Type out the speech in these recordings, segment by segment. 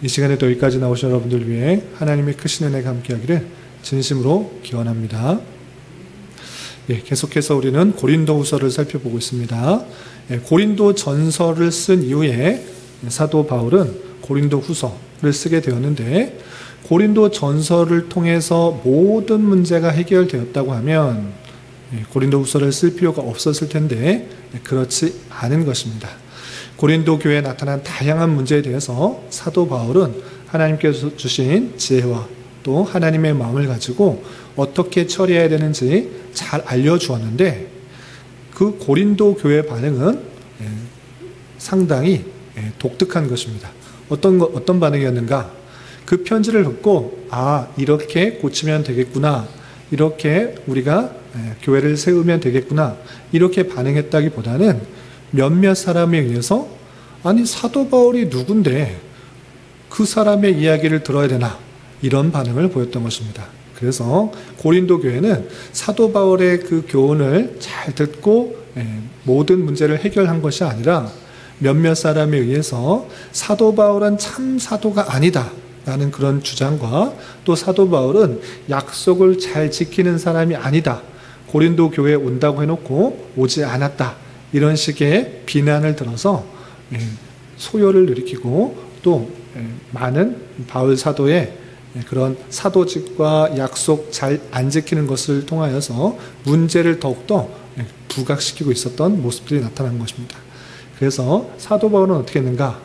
이 시간에도 여기까지 나오신 여러분들 위해 하나님의 크신 은혜가 함께하기를 진심으로 기원합니다. 계속해서 우리는 고린도후서를 살펴보고 있습니다. 고린도 전서를 쓴 이후에 사도 바울은 고린도후서를 쓰게 되었는데, 고린도 전서를 통해서 모든 문제가 해결되었다고 하면 고린도후서를 쓸 필요가 없었을 텐데 그렇지 않은 것입니다. 고린도 교회에 나타난 다양한 문제에 대해서 사도 바울은 하나님께서 주신 지혜와 또 하나님의 마음을 가지고 어떻게 처리해야 되는지 잘 알려주었는데, 그 고린도 교회 반응은 상당히 독특한 것입니다. 어떤 반응이었는가? 그 편지를 듣고 이렇게 고치면 되겠구나, 이렇게 우리가 교회를 세우면 되겠구나, 이렇게 반응했다기보다는 몇몇 사람에 의해서 아니 사도 바울이 누군데 그 사람의 이야기를 들어야 되나, 이런 반응을 보였던 것입니다. 그래서 고린도 교회는 사도 바울의 그 교훈을 잘 듣고 모든 문제를 해결한 것이 아니라 몇몇 사람에 의해서 사도 바울은 참 사도가 아니다 라는 그런 주장과, 또 사도 바울은 약속을 잘 지키는 사람이 아니다, 고린도 교회에 온다고 해놓고 오지 않았다, 이런 식의 비난을 들어서 소요를 일으키고 또 많은 바울 사도의 그런 사도직과 약속 잘 안 지키는 것을 통하여서 문제를 더욱더 부각시키고 있었던 모습들이 나타난 것입니다. 그래서 사도 바울은 어떻게 했는가?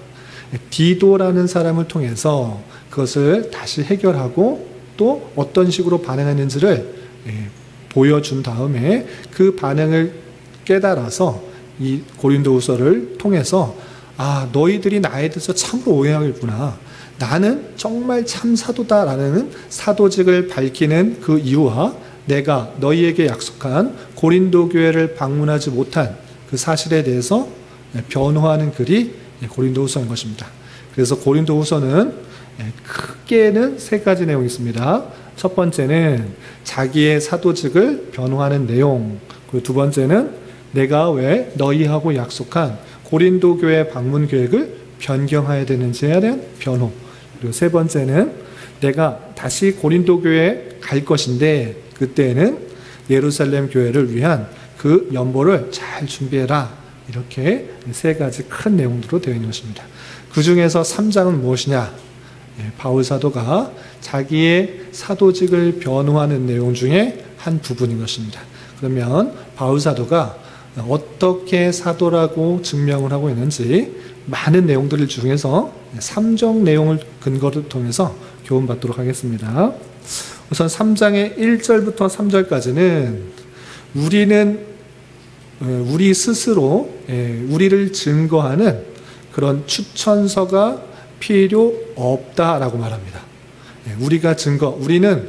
디도라는 사람을 통해서 그것을 다시 해결하고 또 어떤 식으로 반응했는지를 보여준 다음에 그 반응을 깨달아서 이 고린도후서를 통해서 너희들이 나에 대해서 참으로 오해하고 있구나, 나는 정말 참 사도다라는 사도직을 밝히는 그 이유와 내가 너희에게 약속한 고린도 교회를 방문하지 못한 그 사실에 대해서 변호하는 글이 고린도후서인 것입니다. 그래서 고린도후서는 크게는 세 가지 내용이 있습니다. 첫 번째는 자기의 사도직을 변호하는 내용, 그리고 두 번째는 내가 왜 너희하고 약속한 고린도 교회 방문 계획을 변경해야 되는지에 대한 변호, 그리고 세 번째는 내가 다시 고린도 교회에 갈 것인데 그때는 예루살렘 교회를 위한 그 연보를 잘 준비해라, 이렇게 세 가지 큰 내용으로 되어 있는 것입니다. 그 중에서 3장은 무엇이냐? 바울 사도가 자기의 사도직을 변호하는 내용 중에 한 부분인 것입니다. 그러면 바울 사도가 어떻게 사도라고 증명을 하고 있는지 많은 내용들 중에서 3정 내용을 근거로 통해서 교훈받도록 하겠습니다. 우선 3장의 1절부터 3절까지는 우리 스스로 우리를 증거하는 그런 추천서가 필요 없다라고 말합니다. 우리는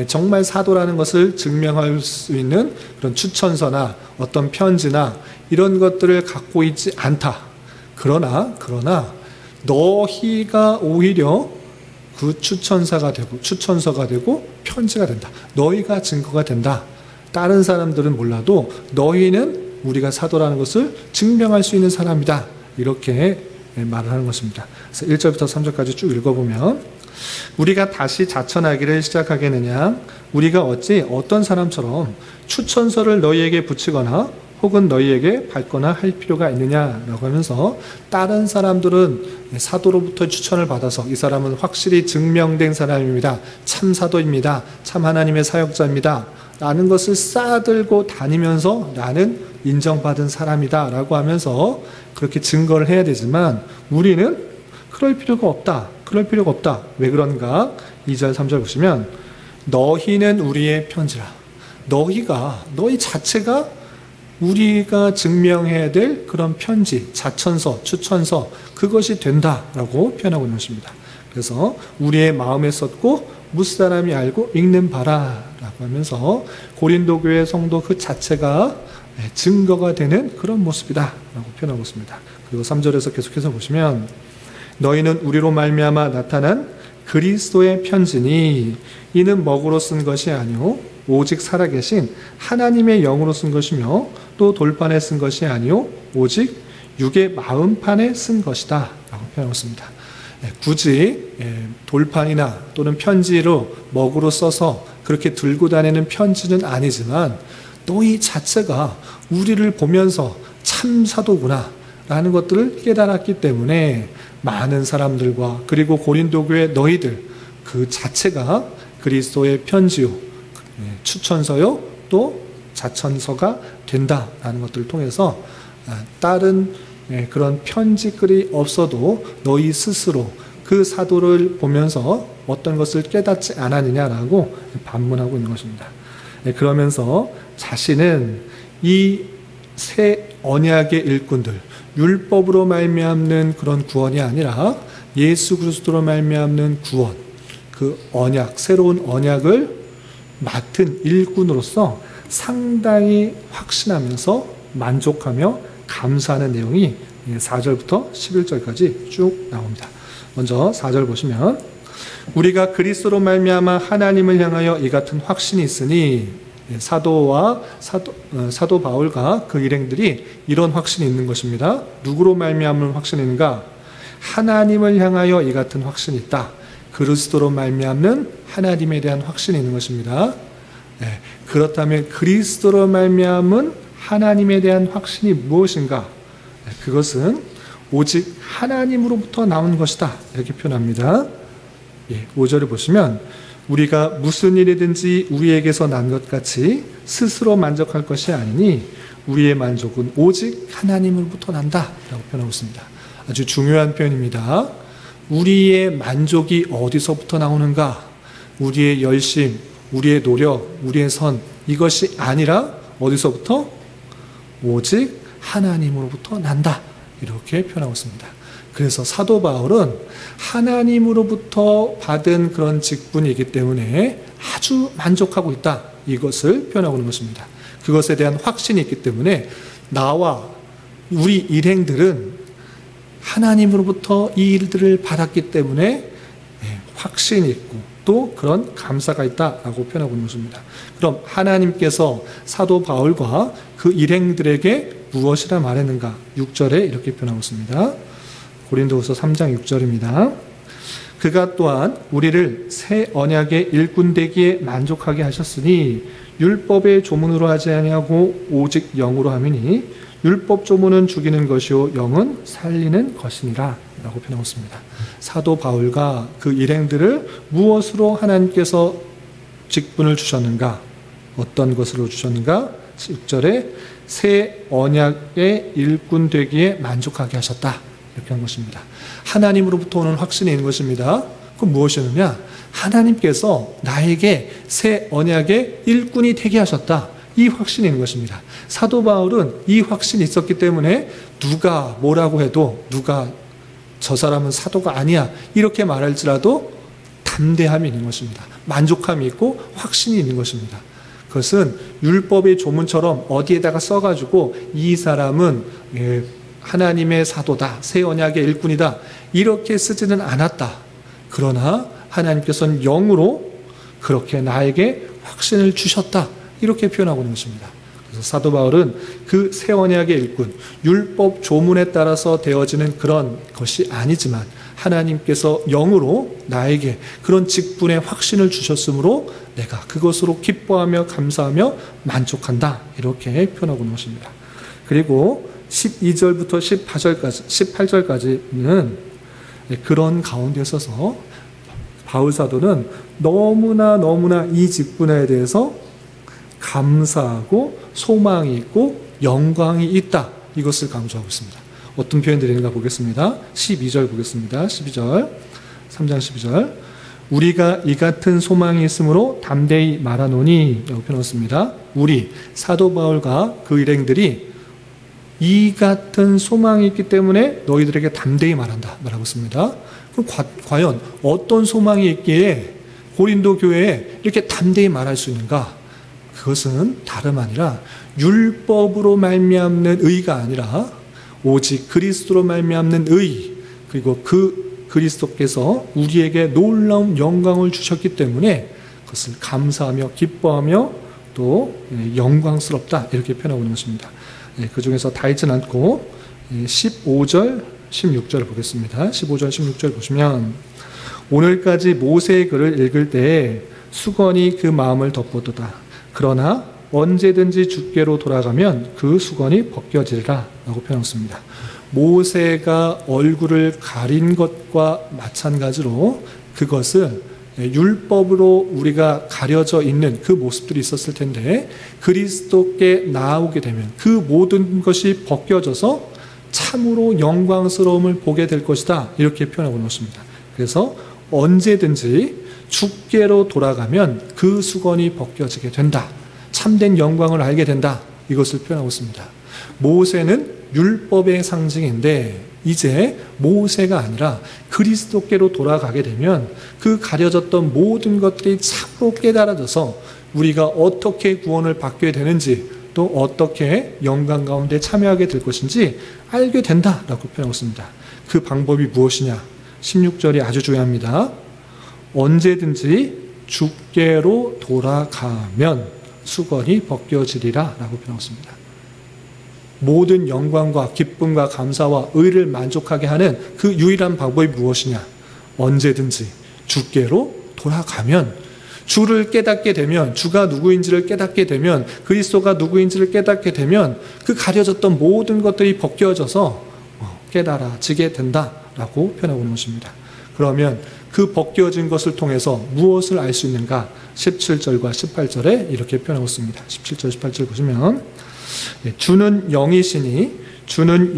정말 사도라는 것을 증명할 수 있는 그런 추천서나 어떤 편지나 이런 것들을 갖고 있지 않다. 그러나 너희가 오히려 그 추천서가 되고 편지가 된다. 너희가 증거가 된다. 다른 사람들은 몰라도 너희는 우리가 사도라는 것을 증명할 수 있는 사람이다. 이렇게 말을 하는 것입니다. 그래서 1절부터 3절까지 쭉 읽어보면, 우리가 다시 자천하기를 시작하겠느냐? 우리가 어찌 어떤 사람처럼 추천서를 너희에게 붙이거나 혹은 너희에게 밟거나 할 필요가 있느냐라고 하면서, 다른 사람들은 사도로부터 추천을 받아서 이 사람은 확실히 증명된 사람입니다, 참 사도입니다, 참 하나님의 사역자입니다 라는 것을 쌓아들고 다니면서 나는 인정받은 사람이다 라고 하면서 그렇게 증거를 해야 되지만, 우리는 그럴 필요가 없다. 왜 그런가? 2절 3절 보시면, 너희는 우리의 편지라. 너희 자체가 우리가 증명해야 될 그런 편지, 자천서, 추천서, 그것이 된다라고 표현하고 있는 것입니다. 그래서 우리의 마음에 썼고 무사람이 알고 읽는 바라라고 하면서 고린도 교회 성도 그 자체가 증거가 되는 그런 모습이다라고 표현하고 있습니다. 그리고 3절에서 계속해서 보시면, 너희는 우리로 말미암아 나타난 그리스도의 편지니 이는 먹으로 쓴 것이 아니오 오직 살아계신 하나님의 영으로 쓴 것이며 또 돌판에 쓴 것이 아니오 오직 육의 마음판에 쓴 것이다 라고 표현하고 있습니다. 굳이 돌판이나 또는 편지로 먹으로 써서 그렇게 들고 다니는 편지는 아니지만 너희 자체가 우리를 보면서 참 사도구나 라는 것들을 깨달았기 때문에 많은 사람들과 그리고 고린도 교회 너희들 그 자체가 그리스도의 편지요, 추천서요, 또 자천서가 된다라는 것들을 통해서 다른 그런 편지글이 없어도 너희 스스로 그 사도를 보면서 어떤 것을 깨닫지 않았느냐라고 반문하고 있는 것입니다. 그러면서 자신은 이 새 언약의 일꾼들, 율법으로 말미암는 그런 구원이 아니라 예수 그리스도로 말미암는 구원, 그 언약, 새로운 언약을 맡은 일꾼으로서 상당히 확신하면서 만족하며 감사하는 내용이 4절부터 11절까지 쭉 나옵니다. 먼저 4절 보시면 우리가 그리스도로 말미암아 하나님을 향하여 이 같은 확신이 있으니 사도 바울과 그 일행들이 이런 확신이 있는 것입니다. 누구로 말미암는 확신이 있는가? 하나님을 향하여 이 같은 확신이 있다. 그리스도로 말미암는 하나님에 대한 확신이 있는 것입니다. 그렇다면 그리스도로 말미암은 하나님에 대한 확신이 무엇인가? 그것은 오직 하나님으로부터 나온 것이다. 이렇게 표현합니다. 5절을 보시면 우리가 무슨 일이든지 우리에게서 난 것 같이 스스로 만족할 것이 아니니 우리의 만족은 오직 하나님으로부터 난다. 라고 표현하고 있습니다. 아주 중요한 표현입니다. 우리의 만족이 어디서부터 나오는가? 우리의 열심, 우리의 노력, 우리의 선, 이것이 아니라 어디서부터? 오직 하나님으로부터 난다. 이렇게 표현하고 있습니다. 그래서 사도 바울은 하나님으로부터 받은 그런 직분이기 때문에 아주 만족하고 있다. 이것을 표현하고 있는 것입니다. 그것에 대한 확신이 있기 때문에 나와 우리 일행들은 하나님으로부터 이 일들을 받았기 때문에 확신이 있고 또 그런 감사가 있다라고 표현하고 있는 것입니다. 그럼 하나님께서 사도 바울과 그 일행들에게 무엇이라 말했는가? 6절에 이렇게 표현하고 있습니다. 고린도후서 3장 6절입니다. 그가 또한 우리를 새 언약의 일꾼 되기에 만족하게 하셨으니 율법의 조문으로 하지 아니하고 오직 영으로 함이니 율법 조문은 죽이는 것이요 영은 살리는 것이니라 라고 표현하고 있습니다. 사도 바울과 그 일행들을 무엇으로 하나님께서 직분을 주셨는가? 어떤 것으로 주셨는가? 6절에 새 언약의 일꾼 되기에 만족하게 하셨다. 이렇게 한 것입니다. 하나님으로부터 오는 확신이 있는 것입니다. 그럼 무엇이었느냐? 하나님께서 나에게 새 언약의 일꾼이 되게 하셨다. 이 확신이 있는 것입니다. 사도 바울은 이 확신이 있었기 때문에 누가 뭐라고 해도 누가 저 사람은 사도가 아니야 이렇게 말할지라도 담대함이 있는 것입니다. 만족함이 있고 확신이 있는 것입니다. 그것은 율법의 조문처럼 어디에다가 써가지고 이 사람은 하나님의 사도다, 새 언약의 일꾼이다 이렇게 쓰지는 않았다. 그러나 하나님께서는 영으로 그렇게 나에게 확신을 주셨다 이렇게 표현하고 있는 것입니다. 그래서 사도 바울은 그 새 언약의 일꾼, 율법 조문에 따라서 되어지는 그런 것이 아니지만 하나님께서 영으로 나에게 그런 직분의 확신을 주셨으므로 내가 그것으로 기뻐하며 감사하며 만족한다 이렇게 표현하고 있는 것입니다. 그리고 12절부터 18절까지는 그런 가운데 서서 바울 사도는 너무나 이 직분에 대해서 감사하고 소망이 있고 영광이 있다. 이것을 강조하고 있습니다. 어떤 표현들이 있는가 보겠습니다. 12절 보겠습니다. 12절, 3장 12절. 우리가 이 같은 소망이 있으므로 담대히 말하노니 라고 표현했습니다. 우리 사도 바울과 그 일행들이 이 같은 소망이 있기 때문에 너희들에게 담대히 말한다 말하고 있습니다. 그럼 과연 어떤 소망이 있기에 고린도 교회에 이렇게 담대히 말할 수 있는가? 그것은 다름 아니라 율법으로 말미암는 의가 아니라 오직 그리스도로 말미암는 의, 그리고 그 그리스도께서 우리에게 놀라운 영광을 주셨기 때문에 그것을 감사하며 기뻐하며 또 영광스럽다 이렇게 표현하고 있는 것입니다. 그 중에서 다 있지는 않고 15절, 16절 보겠습니다. 15절 16절 보시면 오늘까지 모세의 글을 읽을 때에 수건이 그 마음을 덮어두다. 그러나 언제든지 주께로 돌아가면 그 수건이 벗겨지리라 라고 표현했습니다. 모세가 얼굴을 가린 것과 마찬가지로 그것은 율법으로 우리가 가려져 있는 그 모습들이 있었을 텐데 그리스도께 나아오게 되면 그 모든 것이 벗겨져서 참으로 영광스러움을 보게 될 것이다 이렇게 표현하고 있습니다. 그래서 언제든지 주께로 돌아가면 그 수건이 벗겨지게 된다. 참된 영광을 알게 된다. 이것을 표현하고 있습니다. 모세는 율법의 상징인데 이제 모세가 아니라 그리스도께로 돌아가게 되면 그 가려졌던 모든 것들이 참으로 깨달아져서 우리가 어떻게 구원을 받게 되는지 또 어떻게 영광 가운데 참여하게 될 것인지 알게 된다라고 표현하고 있습니다. 그 방법이 무엇이냐? 16절이 아주 중요합니다. 언제든지 주께로 돌아가면 수건이 벗겨지리라 라고 표현하고 있습니다. 모든 영광과 기쁨과 감사와 의를 만족하게 하는 그 유일한 방법이 무엇이냐? 언제든지 주께로 돌아가면 주를 깨닫게 되면 주가 누구인지를 깨닫게 되면 그리스도가 누구인지를 깨닫게 되면 그 가려졌던 모든 것들이 벗겨져서 깨달아지게 된다라고 표현하고 있는 것입니다. 그러면 그 벗겨진 것을 통해서 무엇을 알 수 있는가? 17절과 18절에 이렇게 표현하고 있습니다. 17절 18절 보시면 주는 영이시니 주의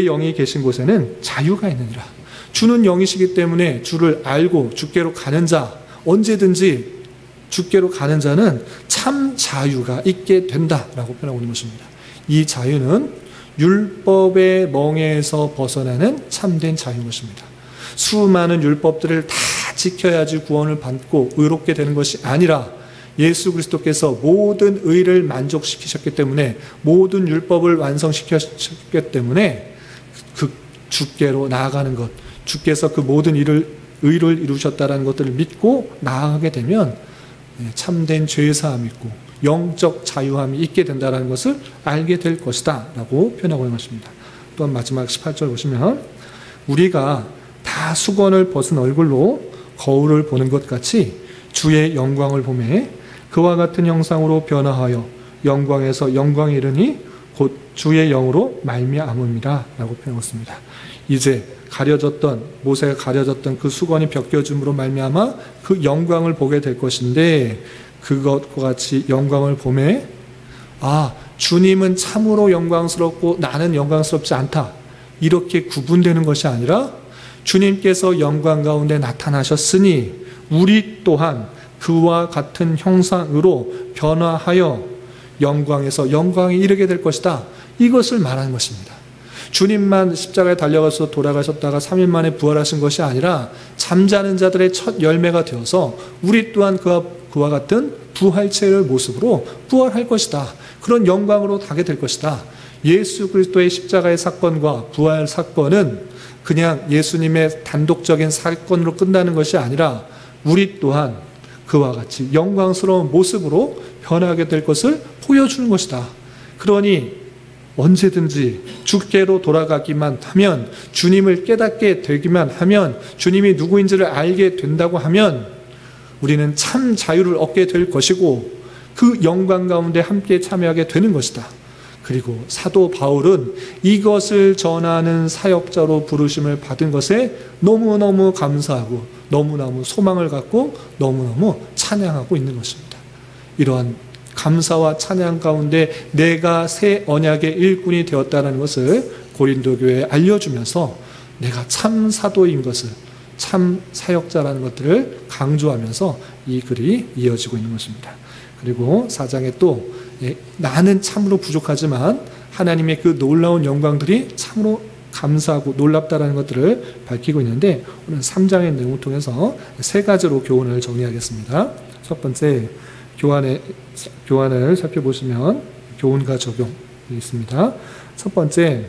영이 계신 곳에는 자유가 있느니라. 주는 영이시기 때문에 주를 알고 주께로 가는 자 언제든지 주께로 가는 자는 참 자유가 있게 된다라고 표현하고 있는 것입니다. 이 자유는 율법의 멍에서 벗어나는 참된 자유인 것입니다. 수많은 율법들을 다 지켜야지 구원을 받고 의롭게 되는 것이 아니라 예수 그리스도께서 모든 의를 만족시키셨기 때문에 모든 율법을 완성시켰기 때문에 그 주께로 나아가는 것, 주께서 그 모든 의를 이루셨다는 것들을 믿고 나아가게 되면 참된 죄사함이 있고 영적 자유함이 있게 된다는 것을 알게 될 것이다 라고 표현하고 있는 것입니다. 또한 마지막 18절 보시면 우리가 다 수건을 벗은 얼굴로 거울을 보는 것 같이 주의 영광을 보매 그와 같은 형상으로 변화하여 영광에서 영광에 이르니 곧 주의 영으로 말미암음이라 라고 표현했습니다. 이제 모세가 가려졌던 그 수건이 벗겨짐으로 말미암아 그 영광을 보게 될 것인데 그것과 같이 영광을 보매 주님은 참으로 영광스럽고 나는 영광스럽지 않다 이렇게 구분되는 것이 아니라 주님께서 영광 가운데 나타나셨으니 우리 또한 그와 같은 형상으로 변화하여 영광에서 영광에 이르게 될 것이다. 이것을 말하는 것입니다. 주님만 십자가에 달려가서 돌아가셨다가 3일 만에 부활하신 것이 아니라 잠자는 자들의 첫 열매가 되어서 우리 또한 그와 같은 부활체의 모습으로 부활할 것이다. 그런 영광으로 가게 될 것이다. 예수 그리스도의 십자가의 사건과 부활 사건은 그냥 예수님의 단독적인 사건으로 끝나는 것이 아니라 우리 또한 그와 같이 영광스러운 모습으로 변하게 될 것을 보여주는 것이다. 그러니 언제든지 주께로 돌아가기만 하면 주님을 깨닫게 되기만 하면 주님이 누구인지를 알게 된다고 하면 우리는 참 자유를 얻게 될 것이고 그 영광 가운데 함께 참여하게 되는 것이다. 그리고 사도 바울은 이것을 전하는 사역자로 부르심을 받은 것에 너무너무 감사하고 너무너무 소망을 갖고 너무너무 찬양하고 있는 것입니다. 이러한 감사와 찬양 가운데 내가 새 언약의 일꾼이 되었다는 것을 고린도 교회에 알려주면서 내가 참 사도인 것을 참 사역자라는 것들을 강조하면서 이 글이 이어지고 있는 것입니다. 그리고 4장에 또 나는 참으로 부족하지만 하나님의 그 놀라운 영광들이 참으로 감사하고 놀랍다라는 것들을 밝히고 있는데 오늘 3장의 내용을 통해서 세 가지로 교훈을 정리하겠습니다. 첫 번째 교환을 살펴보시면 교훈과 적용이 있습니다. 첫 번째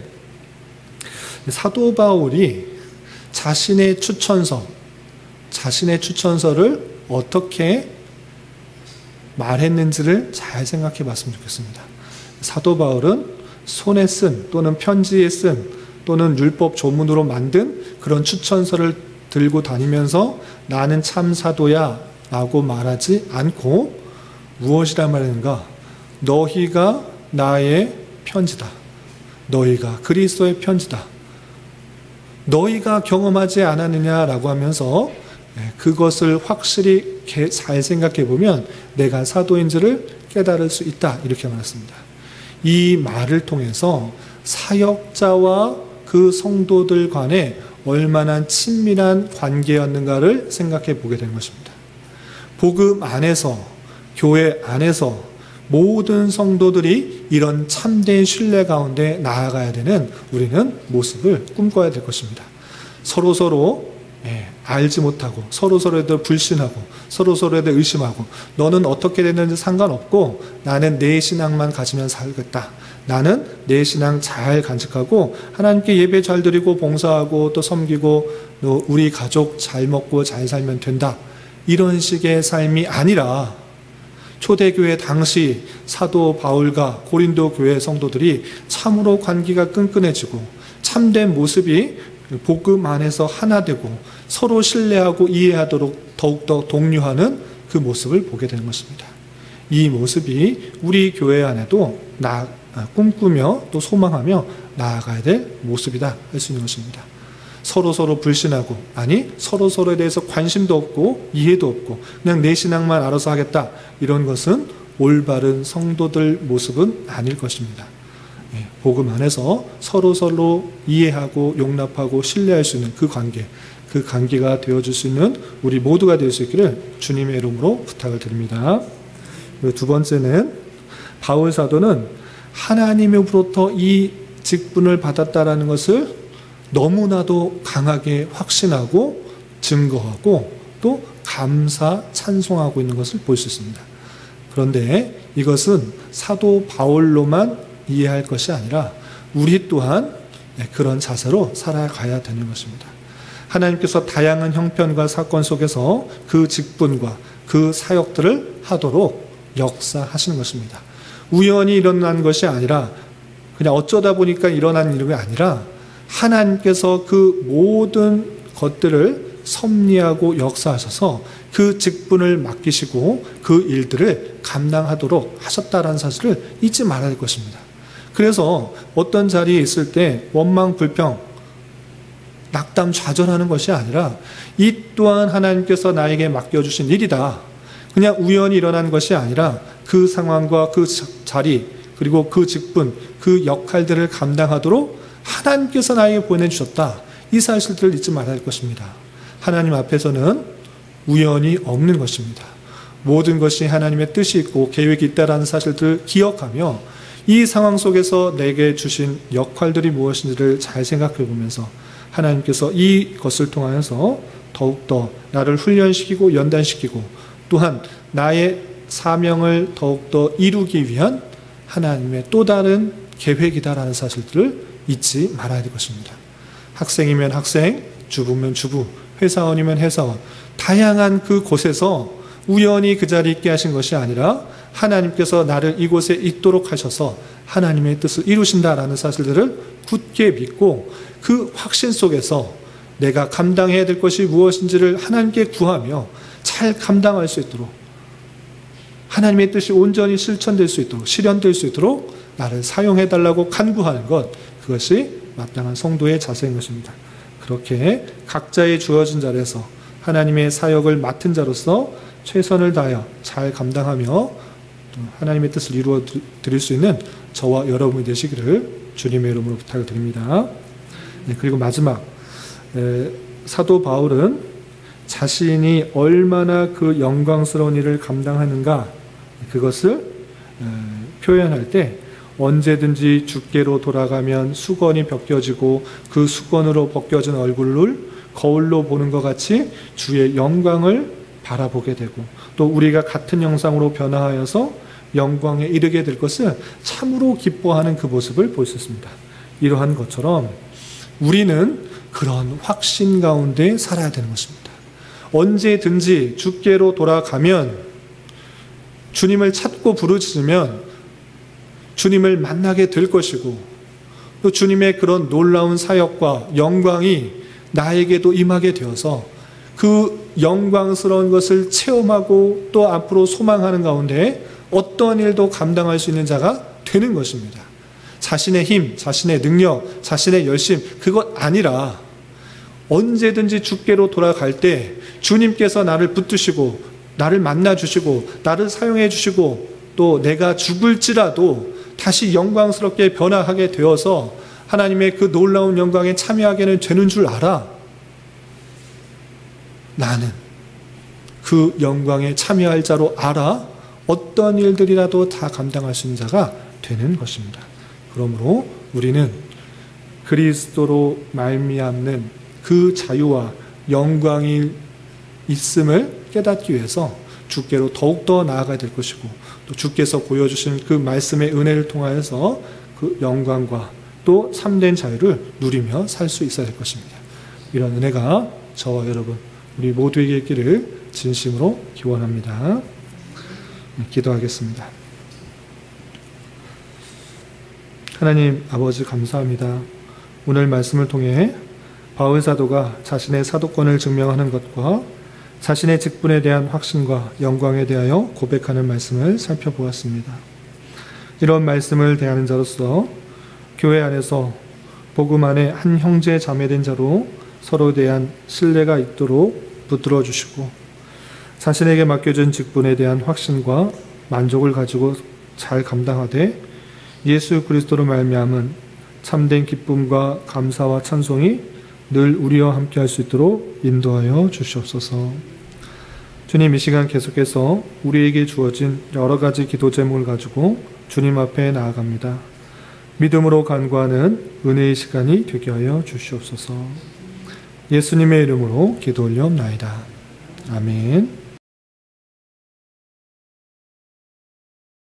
사도 바울이 자신의 추천서를 어떻게 말했는지를 잘 생각해 봤으면 좋겠습니다. 사도 바울은 손에 쓴 또는 편지에 쓴 또는 율법 조문으로 만든 그런 추천서를 들고 다니면서 나는 참 사도야 라고 말하지 않고 무엇이라 말하는가? 너희가 나의 편지다. 너희가 그리스도의 편지다. 너희가 경험하지 않았느냐라고 하면서 그것을 확실히 잘 생각해 보면 내가 사도인지를 깨달을 수 있다. 이렇게 말했습니다. 이 말을 통해서 사역자와 그 성도들 간에 얼마나 친밀한 관계였는가를 생각해 보게 된 것입니다. 복음 안에서, 교회 안에서 모든 성도들이 이런 참된 신뢰 가운데 나아가야 되는 우리는 모습을 꿈꿔야 될 것입니다. 서로서로 알지 못하고 서로서로에 대해 불신하고 서로서로에 대해 의심하고 너는 어떻게 됐는지 상관없고 나는 내 신앙만 가지면 살겠다. 나는 내 신앙 잘 간직하고 하나님께 예배 잘 드리고 봉사하고 또 섬기고 또 우리 가족 잘 먹고 잘 살면 된다. 이런 식의 삶이 아니라 초대교회 당시 사도 바울과 고린도 교회 성도들이 참으로 관계가 끈끈해지고 참된 모습이 복음 안에서 하나 되고 서로 신뢰하고 이해하도록 더욱더 독려하는 그 모습을 보게 되는 것입니다. 이 모습이 우리 교회 안에도 꿈꾸며 또 소망하며 나아가야 될 모습이다 할 수 있는 것입니다. 서로서로 불신하고 서로서로에 대해서 관심도 없고 이해도 없고 그냥 내 신앙만 알아서 하겠다 이런 것은 올바른 성도들 모습은 아닐 것입니다. 복음 안에서 서로서로 이해하고 용납하고 신뢰할 수 있는 그 관계가 되어줄 수 있는 우리 모두가 될 수 있기를 주님의 이름으로 부탁을 드립니다. 두 번째는 바울 사도는 하나님으로부터 이 직분을 받았다라는 것을 너무나도 강하게 확신하고 증거하고 또 감사 찬송하고 있는 것을 볼 수 있습니다. 그런데 이것은 사도 바울로만 이해할 것이 아니라 우리 또한 그런 자세로 살아가야 되는 것입니다. 하나님께서 다양한 형편과 사건 속에서 그 직분과 그 사역들을 하도록 역사하시는 것입니다. 우연히 일어난 것이 아니라 그냥 어쩌다 보니까 일어난 일이 아니라 하나님께서 그 모든 것들을 섭리하고 역사하셔서 그 직분을 맡기시고 그 일들을 감당하도록 하셨다라는 사실을 잊지 말아야 할 것입니다. 그래서 어떤 자리에 있을 때 원망, 불평, 낙담, 좌절하는 것이 아니라 이 또한 하나님께서 나에게 맡겨주신 일이다. 그냥 우연히 일어난 것이 아니라 그 상황과 그 자리 그리고 그 직분, 그 역할들을 감당하도록 하나님께서 나에게 보내주셨다. 이 사실들을 잊지 말아야 할 것입니다. 하나님 앞에서는 우연이 없는 것입니다. 모든 것이 하나님의 뜻이 있고 계획이 있다는 사실들을 기억하며 이 상황 속에서 내게 주신 역할들이 무엇인지를 잘 생각해 보면서 하나님께서 이것을 통하여서 더욱더 나를 훈련시키고 연단시키고 또한 나의 사명을 더욱더 이루기 위한 하나님의 또 다른 계획이다라는 사실들을 잊지 말아야 될 것입니다. 학생이면 학생, 주부면 주부, 회사원이면 회사원, 다양한 그 곳에서 우연히 그 자리에 있게 하신 것이 아니라 하나님께서 나를 이곳에 있도록 하셔서 하나님의 뜻을 이루신다라는 사실들을 굳게 믿고 그 확신 속에서 내가 감당해야 될 것이 무엇인지를 하나님께 구하며 잘 감당할 수 있도록 하나님의 뜻이 온전히 실천될 수 있도록 실현될 수 있도록 나를 사용해달라고 간구하는 것, 그것이 마땅한 성도의 자세인 것입니다. 그렇게 각자의 주어진 자리에서 하나님의 사역을 맡은 자로서 최선을 다하여 잘 감당하며 하나님의 뜻을 이루어 드릴 수 있는 저와 여러분이 되시기를 주님의 이름으로 부탁을 드립니다. 그리고 마지막, 사도 바울은 자신이 얼마나 그 영광스러운 일을 감당하는가, 그것을 표현할 때 언제든지 주께로 돌아가면 수건이 벗겨지고 그 수건으로 벗겨진 얼굴을 거울로 보는 것 같이 주의 영광을 바라보게 되고 또 우리가 같은 형상으로 변화하여서 영광에 이르게 될 것을 참으로 기뻐하는 그 모습을 볼 수 있습니다. 이러한 것처럼 우리는 그런 확신 가운데 살아야 되는 것입니다. 언제든지 주께로 돌아가면 주님을 찾고 부르짖으면 주님을 만나게 될 것이고 또 주님의 그런 놀라운 사역과 영광이 나에게도 임하게 되어서 그 영광스러운 것을 체험하고 또 앞으로 소망하는 가운데 어떤 일도 감당할 수 있는 자가 되는 것입니다. 자신의 힘, 자신의 능력, 자신의 열심, 그것 아니라 언제든지 주께로 돌아갈 때 주님께서 나를 붙드시고 나를 만나주시고 나를 사용해 주시고 또 내가 죽을지라도 다시 영광스럽게 변화하게 되어서 하나님의 그 놀라운 영광에 참여하게 되는 줄 알아. 나는 그 영광에 참여할 자로 알아 어떤 일들이라도 다 감당할 수 있는 자가 되는 것입니다. 그러므로 우리는 그리스도로 말미암는 그 자유와 영광이 있음을 깨닫기 위해서 주께로 더욱더 나아가야 될 것이고 또 주께서 보여주신 그 말씀의 은혜를 통하여서 그 영광과 또 참된 자유를 누리며 살 수 있어야 될 것입니다. 이런 은혜가 저와 여러분 우리 모두에게 있기를 진심으로 기원합니다. 기도하겠습니다. 하나님 아버지 감사합니다. 오늘 말씀을 통해 바울 사도가 자신의 사도권을 증명하는 것과 자신의 직분에 대한 확신과 영광에 대하여 고백하는 말씀을 살펴보았습니다. 이런 말씀을 대하는 자로서 교회 안에서 복음 안에 한 형제 자매된 자로 서로에 대한 신뢰가 있도록 붙들어 주시고 자신에게 맡겨진 직분에 대한 확신과 만족을 가지고 잘 감당하되 예수 그리스도로 말미암은 참된 기쁨과 감사와 찬송이 늘 우리와 함께 할 수 있도록 인도하여 주시옵소서. 주님, 이 시간 계속해서 우리에게 주어진 여러 가지 기도 제목을 가지고 주님 앞에 나아갑니다. 믿음으로 간구하는 은혜의 시간이 되게 하여 주시옵소서. 예수님의 이름으로 기도 올려옵나이다. 아멘.